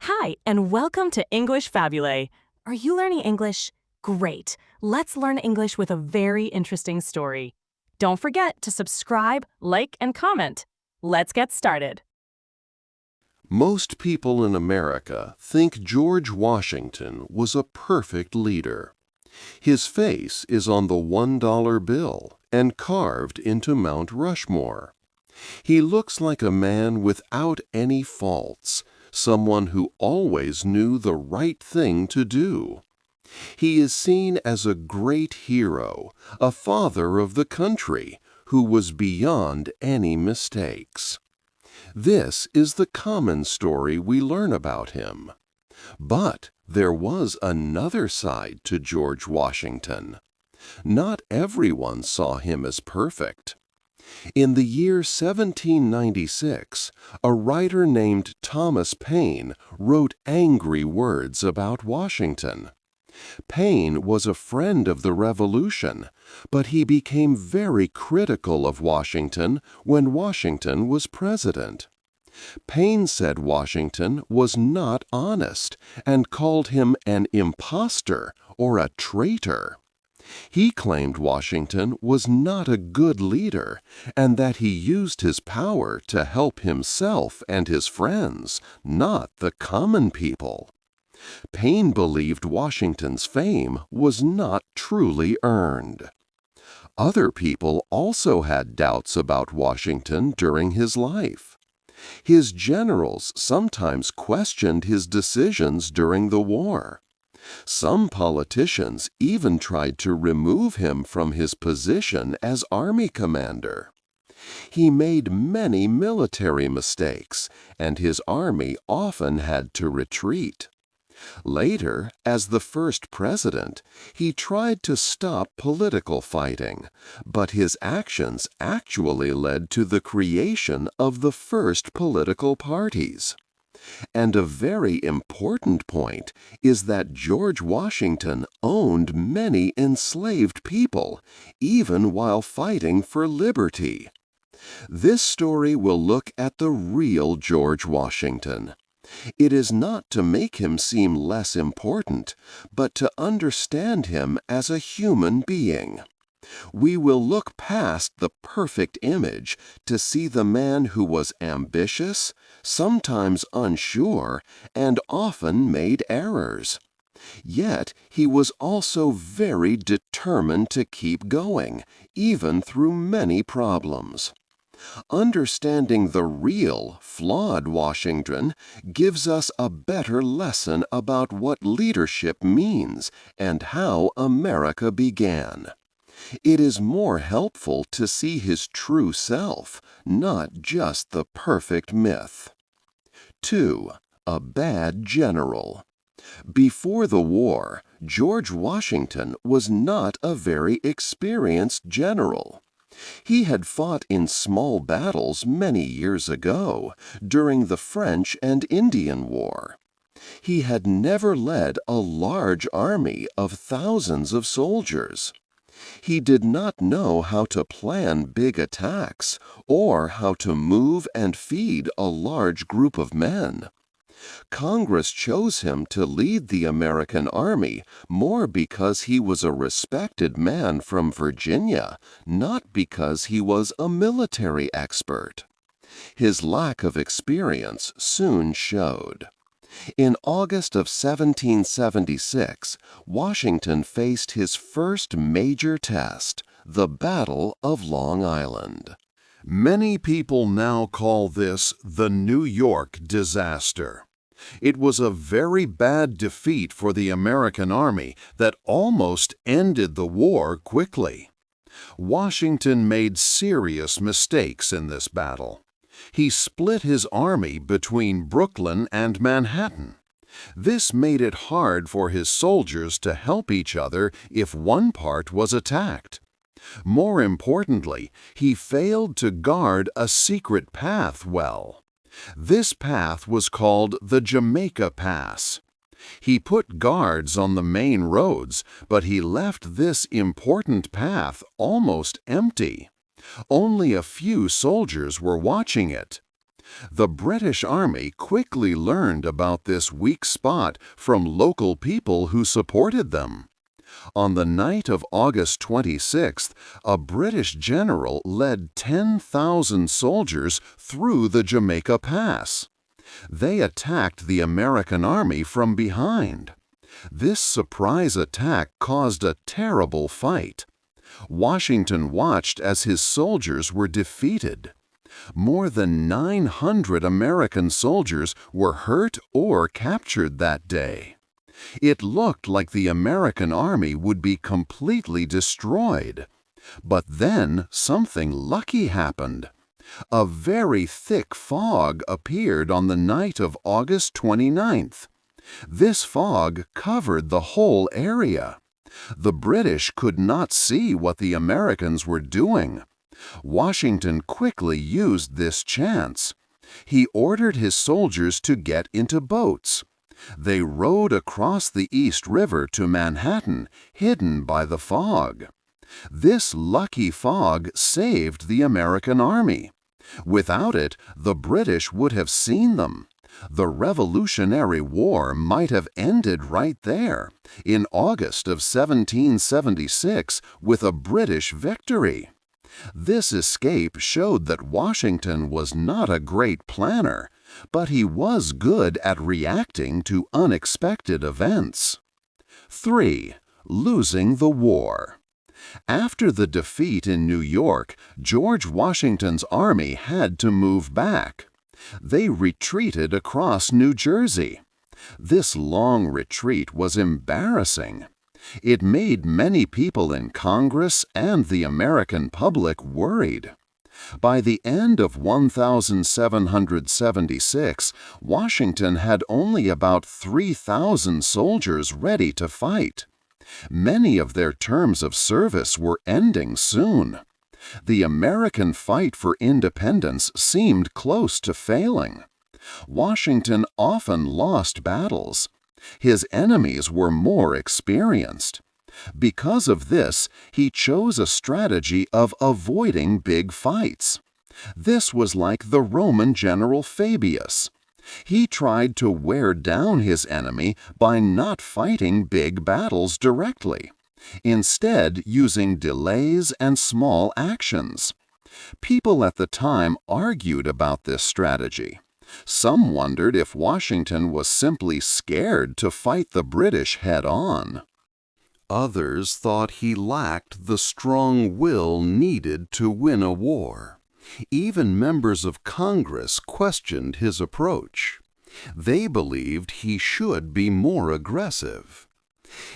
Hi, and welcome to English-Fabule. Are you learning English? Great. Let's learn English with a very interesting story. Don't forget to subscribe, like, and comment. Let's get started. Most people in America think George Washington was a perfect leader. His face is on the $1 bill and carved into Mount Rushmore. He looks like a man without any faults, someone who always knew the right thing to do. He is seen as a great hero, a father of the country, who was beyond any mistakes. This is the common story we learn about him. But there was another side to George Washington. Not everyone saw him as perfect. In the year 1796, a writer named Thomas Paine wrote angry words about Washington. Paine was a friend of the Revolution, but he became very critical of Washington when Washington was president. Paine said Washington was not honest and called him an impostor or a traitor. He claimed Washington was not a good leader and that he used his power to help himself and his friends, not the common people. Paine believed Washington's fame was not truly earned. Other people also had doubts about Washington during his life. His generals sometimes questioned his decisions during the war. Some politicians even tried to remove him from his position as army commander. He made many military mistakes, and his army often had to retreat. Later, as the first president, he tried to stop political fighting, but his actions actually led to the creation of the first political parties. And a very important point is that George Washington owned many enslaved people, even while fighting for liberty. This story will look at the real George Washington. It is not to make him seem less important, but to understand him as a human being. We will look past the perfect image to see the man who was ambitious, sometimes unsure, and often made errors. Yet he was also very determined to keep going, even through many problems. Understanding the real, flawed Washington gives us a better lesson about what leadership means and how America began. It is more helpful to see his true self, not just the perfect myth. 2. A bad general. Before the war, George Washington was not a very experienced general. He had fought in small battles many years ago, during the French and Indian War. He had never led a large army of thousands of soldiers. He did not know how to plan big attacks or how to move and feed a large group of men. Congress chose him to lead the American army more because he was a respected man from Virginia, not because he was a military expert. His lack of experience soon showed. In August of 1776, Washington faced his first major test, the Battle of Long Island. Many people now call this the New York disaster. It was a very bad defeat for the American army that almost ended the war quickly. Washington made serious mistakes in this battle. He split his army between Brooklyn and Manhattan. This made it hard for his soldiers to help each other if one part was attacked. More importantly, he failed to guard a secret path well. This path was called the Jamaica Pass. He put guards on the main roads, but he left this important path almost empty. Only a few soldiers were watching it. The British Army quickly learned about this weak spot from local people who supported them. On the night of August 26th, a British general led 10,000 soldiers through the Jamaica Pass. They attacked the American army from behind. This surprise attack caused a terrible fight. Washington watched as his soldiers were defeated. More than 900 American soldiers were hurt or captured that day. It looked like the American army would be completely destroyed. But then something lucky happened. A very thick fog appeared on the night of August 29th. This fog covered the whole area. The British could not see what the Americans were doing. Washington quickly used this chance. He ordered his soldiers to get into boats. They rowed across the East River to Manhattan, hidden by the fog. This lucky fog saved the American army. Without it, the British would have seen them. The Revolutionary War might have ended right there, in August of 1776, with a British victory. This escape showed that Washington was not a great planner, but he was good at reacting to unexpected events. 3. Losing the war. After the defeat in New York, George Washington's army had to move back. They retreated across New Jersey. This long retreat was embarrassing. It made many people in Congress and the American public worried. By the end of 1776, Washington had only about 3,000 soldiers ready to fight. Many of their terms of service were ending soon. The American fight for independence seemed close to failing. Washington often lost battles. His enemies were more experienced. Because of this, he chose a strategy of avoiding big fights. This was like the Roman general Fabius. He tried to wear down his enemy by not fighting big battles directly, instead using delays and small actions. People at the time argued about this strategy. Some wondered if Washington was simply scared to fight the British head-on. Others thought he lacked the strong will needed to win a war. Even members of Congress questioned his approach. They believed he should be more aggressive.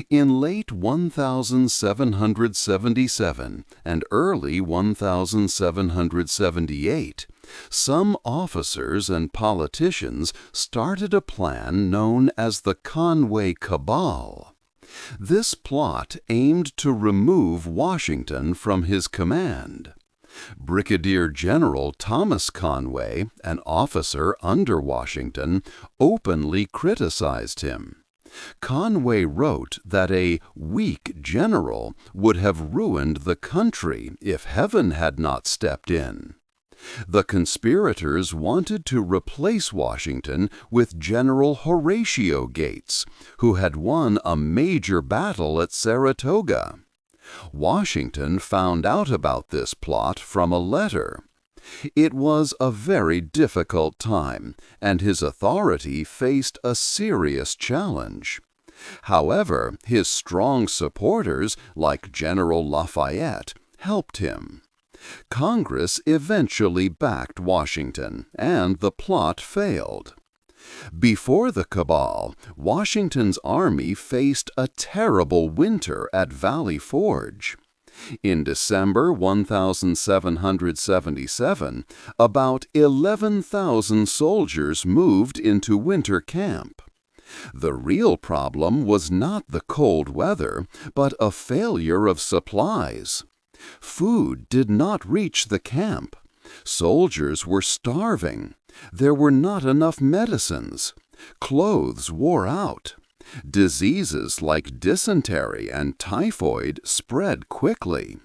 In late 1777 and early 1778, some officers and politicians started a plan known as the Conway Cabal. This plot aimed to remove Washington from his command. Brigadier General Thomas Conway, an officer under Washington, openly criticized him. Conway wrote that a weak general would have ruined the country if heaven had not stepped in. The conspirators wanted to replace Washington with General Horatio Gates, who had won a major battle at Saratoga. Washington found out about this plot from a letter. It was a very difficult time, and his authority faced a serious challenge. However, his strong supporters, like General Lafayette, helped him. Congress eventually backed Washington, and the plot failed. Before the cabal, Washington's army faced a terrible winter at Valley Forge. In December 1777, about 11,000 soldiers moved into winter camp. The real problem was not the cold weather, but a failure of supplies. Food did not reach the camp. Soldiers were starving. There were not enough medicines. Clothes wore out. Diseases like dysentery and typhoid spread quickly.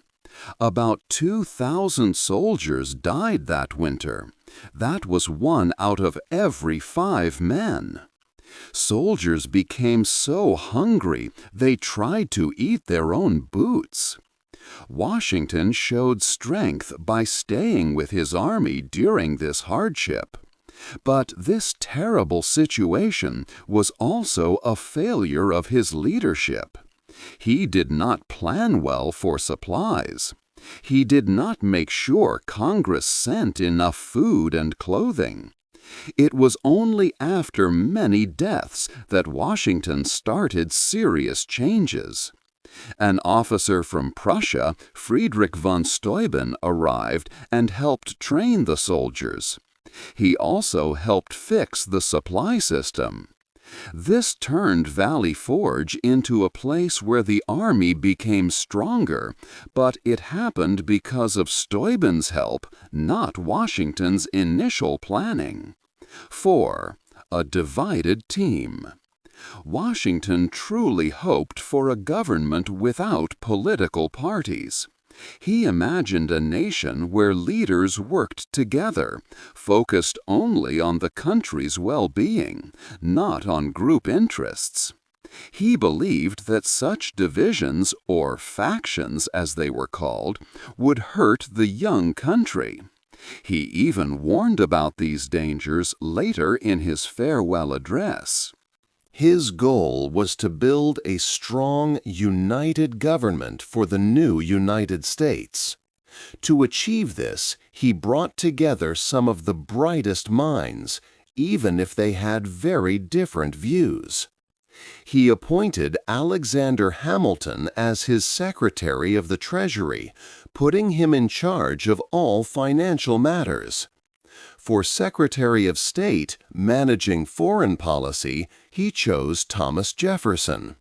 About 2,000 soldiers died that winter. That was 1 out of every 5 men. Soldiers became so hungry they tried to eat their own boots. Washington showed strength by staying with his army during this hardship. But this terrible situation was also a failure of his leadership. He did not plan well for supplies. He did not make sure Congress sent enough food and clothing. It was only after many deaths that Washington started serious changes. An officer from Prussia, Friedrich von Steuben, arrived and helped train the soldiers. He also helped fix the supply system. This turned Valley Forge into a place where the army became stronger, but it happened because of Steuben's help, not Washington's initial planning. 4. A divided team. Washington truly hoped for a government without political parties. He imagined a nation where leaders worked together, focused only on the country's well-being, not on group interests. He believed that such divisions, or factions as they were called, would hurt the young country. He even warned about these dangers later in his farewell address. His goal was to build a strong, united government for the new United States. To achieve this, he brought together some of the brightest minds, even if they had very different views. He appointed Alexander Hamilton as his Secretary of the Treasury, putting him in charge of all financial matters. For Secretary of State, managing foreign policy, he chose Thomas Jefferson.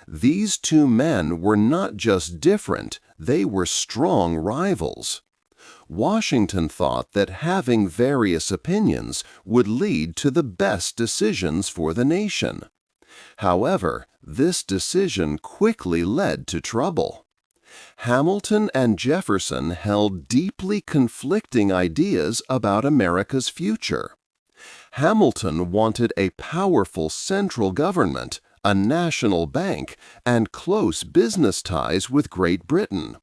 These 2 men were not just different, they were strong rivals. Washington thought that having various opinions would lead to the best decisions for the nation. However, this decision quickly led to trouble. Hamilton and Jefferson held deeply conflicting ideas about America's future. Hamilton wanted a powerful central government, a national bank, and close business ties with Great Britain.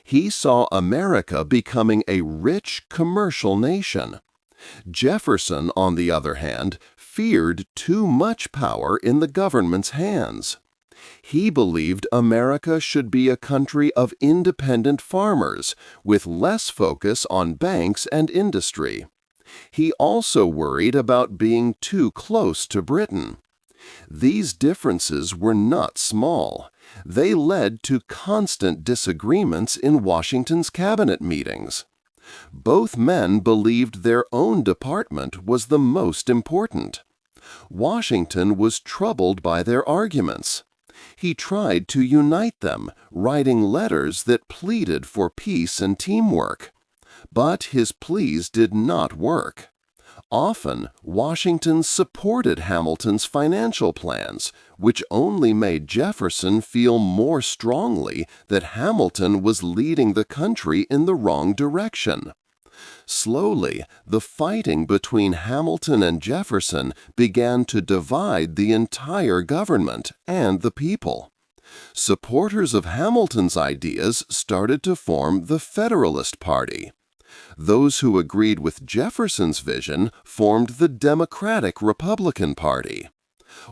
He saw America becoming a rich commercial nation. Jefferson, on the other hand, feared too much power in the government's hands. He believed America should be a country of independent farmers, with less focus on banks and industry. He also worried about being too close to Britain. These differences were not small. They led to constant disagreements in Washington's cabinet meetings. Both men believed their own department was the most important. Washington was troubled by their arguments. He tried to unite them, writing letters that pleaded for peace and teamwork. But his pleas did not work. Often, Washington supported Hamilton's financial plans, which only made Jefferson feel more strongly that Hamilton was leading the country in the wrong direction. Slowly, the fighting between Hamilton and Jefferson began to divide the entire government and the people. Supporters of Hamilton's ideas started to form the Federalist Party. Those who agreed with Jefferson's vision formed the Democratic-Republican Party.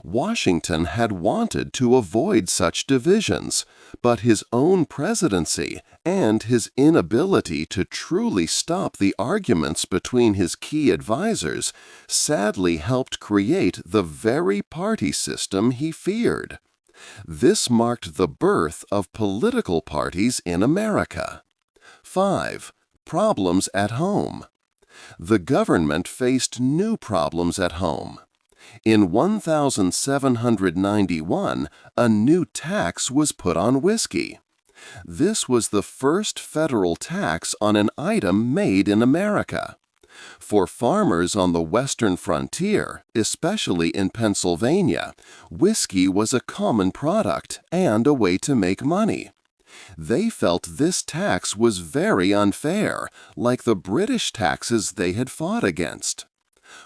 Washington had wanted to avoid such divisions, but his own presidency and his inability to truly stop the arguments between his key advisers sadly helped create the very party system he feared. This marked the birth of political parties in America. 5. Problems at home. The government faced new problems at home. In 1791, a new tax was put on whiskey. This was the first federal tax on an item made in America. For farmers on the western frontier, especially in Pennsylvania, whiskey was a common product and a way to make money. They felt this tax was very unfair, like the British taxes they had fought against.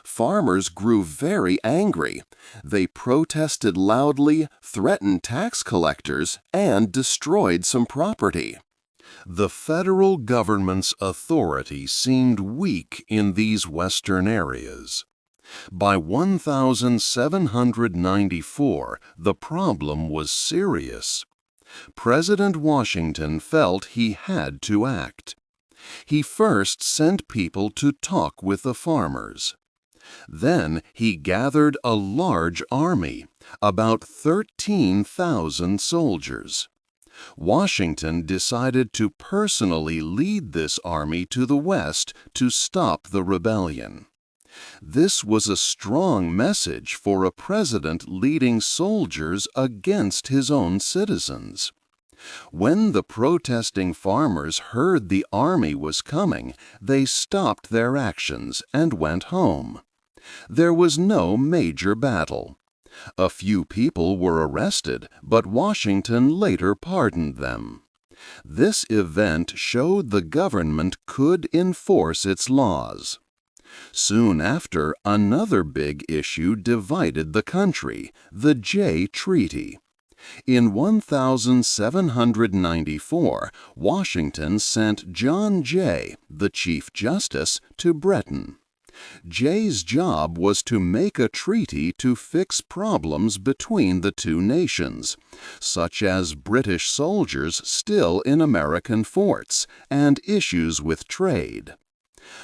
Farmers grew very angry. They protested loudly, threatened tax collectors, and destroyed some property. The federal government's authority seemed weak in these western areas. By 1794, the problem was serious. President Washington felt he had to act. He first sent people to talk with the farmers. Then he gathered a large army, about 13,000 soldiers. Washington decided to personally lead this army to the west to stop the rebellion. This was a strong message for a president leading soldiers against his own citizens. When the protesting farmers heard the army was coming, they stopped their actions and went home. There was no major battle. A few people were arrested, but Washington later pardoned them. This event showed the government could enforce its laws. Soon after, another big issue divided the country, the Jay Treaty. In 1794, Washington sent John Jay, the Chief Justice, to Britain. Jay's job was to make a treaty to fix problems between the two nations, such as British soldiers still in American forts and issues with trade.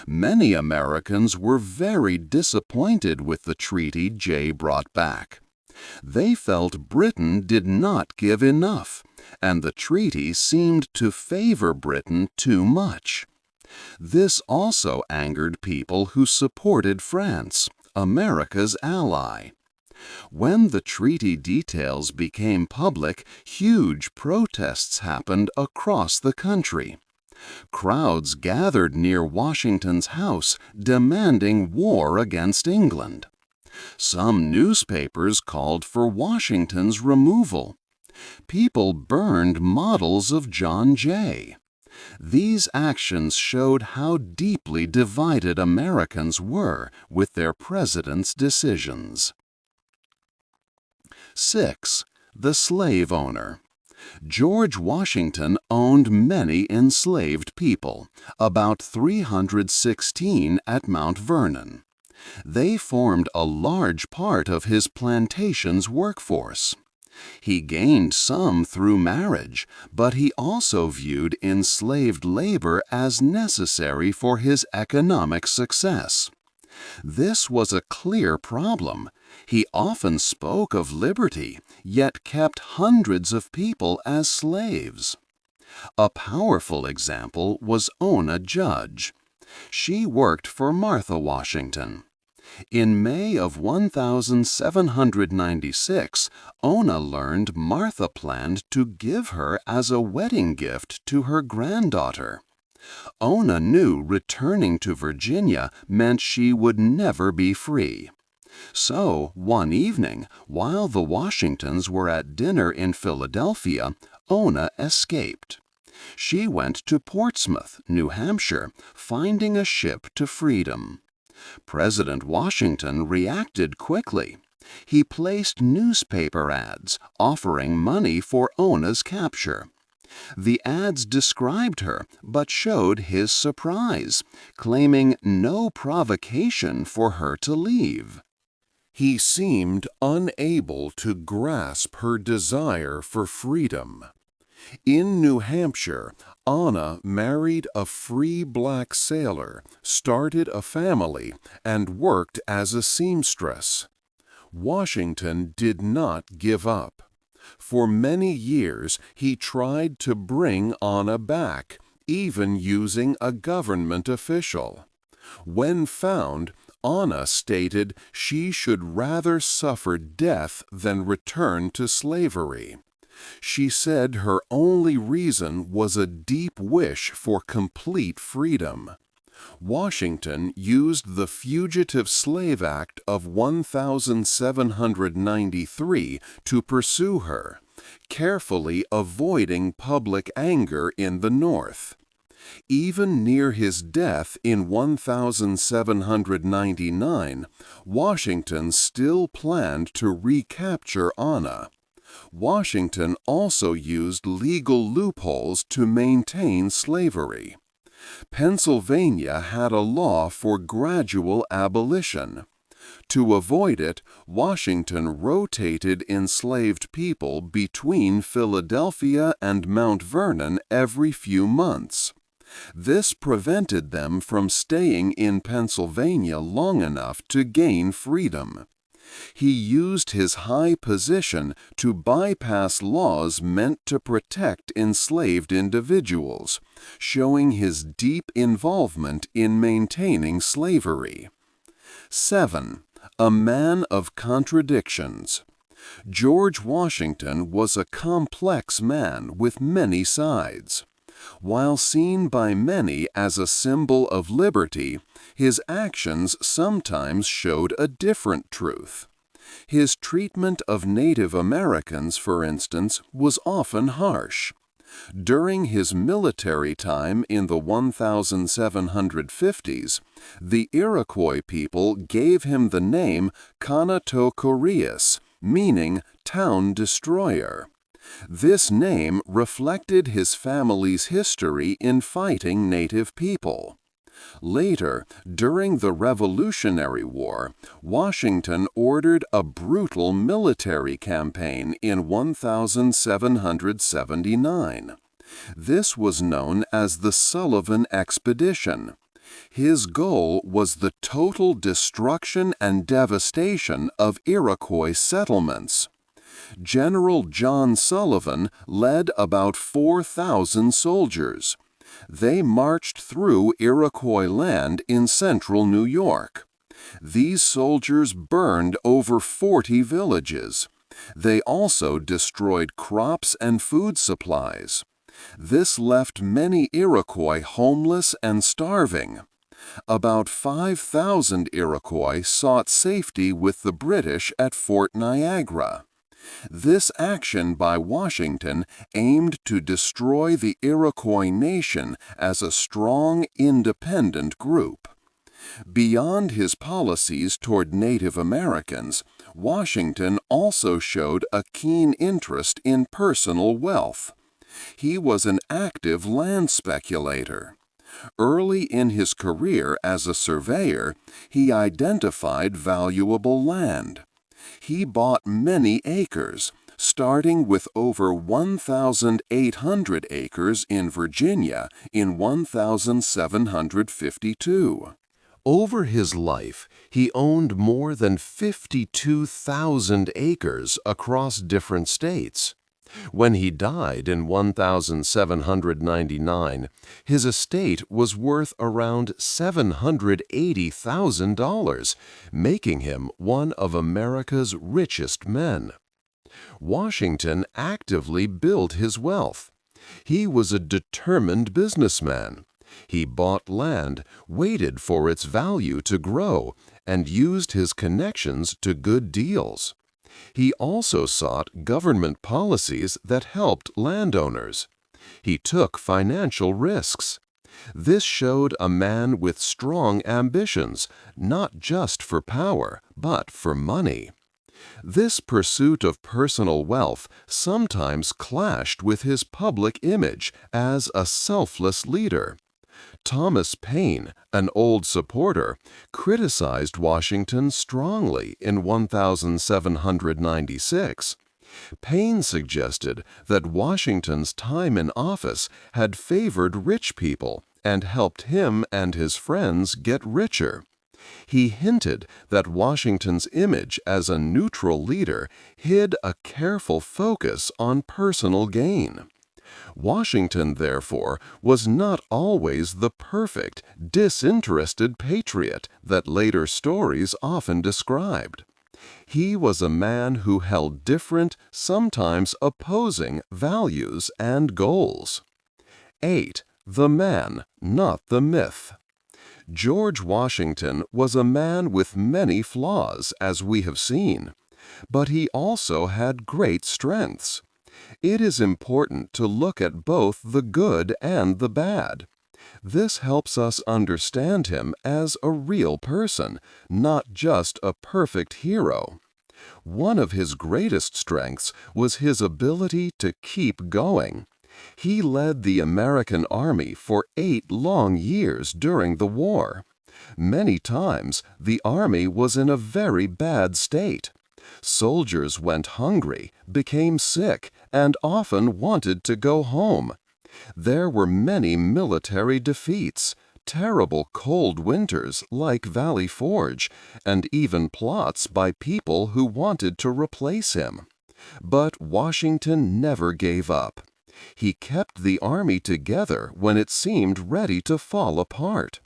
Many Americans were very disappointed with the treaty Jay brought back. They felt Britain did not give enough, and the treaty seemed to favor Britain too much. This also angered people who supported France, America's ally. When the treaty details became public, huge protests happened across the country. Crowds gathered near Washington's house, demanding war against England. Some newspapers called for Washington's removal. People burned models of John Jay. These actions showed how deeply divided Americans were with their president's decisions. 6. The slave owner. George Washington owned many enslaved people, about 316 at Mount Vernon. They formed a large part of his plantation's workforce. He gained some through marriage, but he also viewed enslaved labor as necessary for his economic success. This was a clear problem. He often spoke of liberty, yet kept hundreds of people as slaves. A powerful example was Ona Judge. She worked for Martha Washington. In May of 1796, Ona learned Martha planned to give her as a wedding gift to her granddaughter. Ona knew returning to Virginia meant she would never be free. So, one evening, while the Washingtons were at dinner in Philadelphia, Ona escaped. She went to Portsmouth, New Hampshire, finding a ship to freedom. President Washington reacted quickly. He placed newspaper ads offering money for Ona's capture. The ads described her, but showed his surprise, claiming no provocation for her to leave. He seemed unable to grasp her desire for freedom. In New Hampshire, Anna married a free black sailor, started a family, and worked as a seamstress. Washington did not give up. For many years, he tried to bring Anna back, even using a government official. When found, Anna stated she should rather suffer death than return to slavery. She said her only reason was a deep wish for complete freedom. Washington used the Fugitive Slave Act of 1793 to pursue her, carefully avoiding public anger in the North. Even near his death in 1799, Washington still planned to recapture Anna. Washington also used legal loopholes to maintain slavery. Pennsylvania had a law for gradual abolition. To avoid it, Washington rotated enslaved people between Philadelphia and Mount Vernon every few months. This prevented them from staying in Pennsylvania long enough to gain freedom. He used his high position to bypass laws meant to protect enslaved individuals, showing his deep involvement in maintaining slavery. 7. A man of contradictions. George Washington was a complex man with many sides. While seen by many as a symbol of liberty, his actions sometimes showed a different truth. His treatment of Native Americans, for instance, was often harsh. During his military time in the 1750s, the Iroquois people gave him the name Conato-Coreus, meaning town destroyer. This name reflected his family's history in fighting native people. Later, during the Revolutionary War, Washington ordered a brutal military campaign in 1779. This was known as the Sullivan Expedition. His goal was the total destruction and devastation of Iroquois settlements. General John Sullivan led about 4,000 soldiers. They marched through Iroquois land in central New York. These soldiers burned over 40 villages. They also destroyed crops and food supplies. This left many Iroquois homeless and starving. About 5,000 Iroquois sought safety with the British at Fort Niagara. This action by Washington aimed to destroy the Iroquois nation as a strong, independent group. Beyond his policies toward Native Americans, Washington also showed a keen interest in personal wealth. He was an active land speculator. Early in his career as a surveyor, he identified valuable land. He bought many acres, starting with over 1,800 acres in Virginia in 1752. Over his life, he owned more than 52,000 acres across different states. When he died in 1799, his estate was worth around $780,000, making him one of America's richest men. Washington actively built his wealth. He was a determined businessman. He bought land, waited for its value to grow, and used his connections to good deals. He also sought government policies that helped landowners. He took financial risks. This showed a man with strong ambitions, not just for power, but for money. This pursuit of personal wealth sometimes clashed with his public image as a selfless leader. Thomas Paine, an old supporter, criticized Washington strongly in 1796. Paine suggested that Washington's time in office had favored rich people and helped him and his friends get richer. He hinted that Washington's image as a neutral leader hid a careful focus on personal gain. Washington, therefore, was not always the perfect, disinterested patriot that later stories often described. He was a man who held different, sometimes opposing, values and goals. 8. The man, not the myth. George Washington was a man with many flaws, as we have seen, but he also had great strengths. It is important to look at both the good and the bad. This helps us understand him as a real person, not just a perfect hero. One of his greatest strengths was his ability to keep going. He led the American Army for 8 long years during the war. Many times, the Army was in a very bad state. Soldiers went hungry, became sick, and often wanted to go home. There were many military defeats, terrible cold winters like Valley Forge, and even plots by people who wanted to replace him. But Washington never gave up. He kept the army together when it seemed ready to fall apart.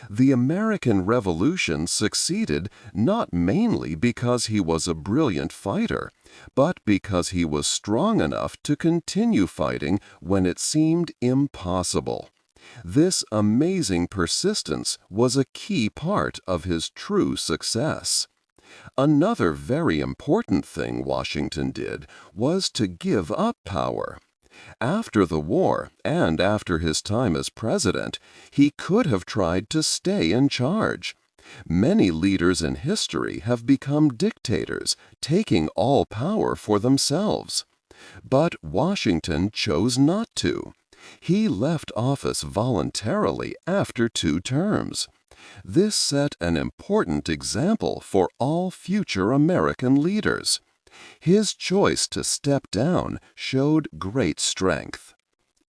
The American Revolution succeeded not mainly because he was a brilliant fighter, but because he was strong enough to continue fighting when it seemed impossible. This amazing persistence was a key part of his true success. Another very important thing Washington did was to give up power. After the war, and after his time as president, he could have tried to stay in charge. Many leaders in history have become dictators, taking all power for themselves. But Washington chose not to. He left office voluntarily after 2 terms. This set an important example for all future American leaders. His choice to step down showed great strength.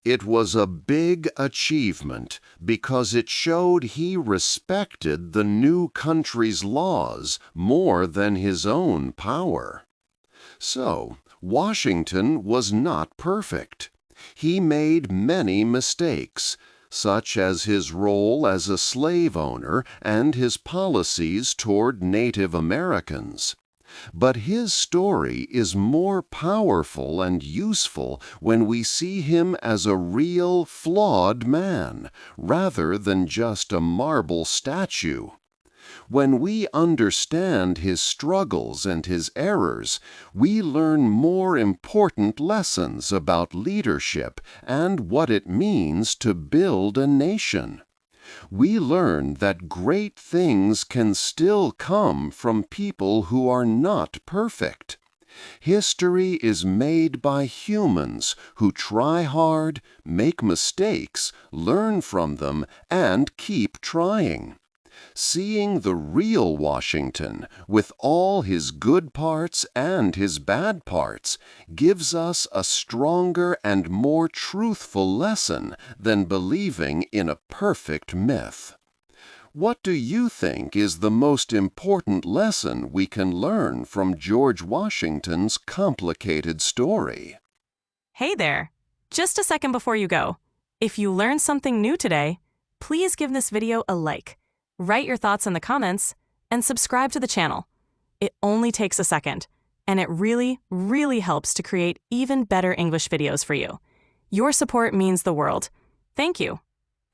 It was a big achievement because it showed he respected the new country's laws more than his own power. So, Washington was not perfect. He made many mistakes, such as his role as a slave owner and his policies toward Native Americans. But his story is more powerful and useful when we see him as a real, flawed man, rather than just a marble statue. When we understand his struggles and his errors, we learn more important lessons about leadership and what it means to build a nation. We learn that great things can still come from people who are not perfect. History is made by humans who try hard, make mistakes, learn from them, and keep trying. Seeing the real Washington, with all his good parts and his bad parts, gives us a stronger and more truthful lesson than believing in a perfect myth. What do you think is the most important lesson we can learn from George Washington's complicated story? Hey there! Just a second before you go. If you learned something new today, please give this video a like, write your thoughts in the comments, and subscribe to the channel. It only takes a second, and it really, really helps to create even better English videos for you. Your support means the world. Thank you.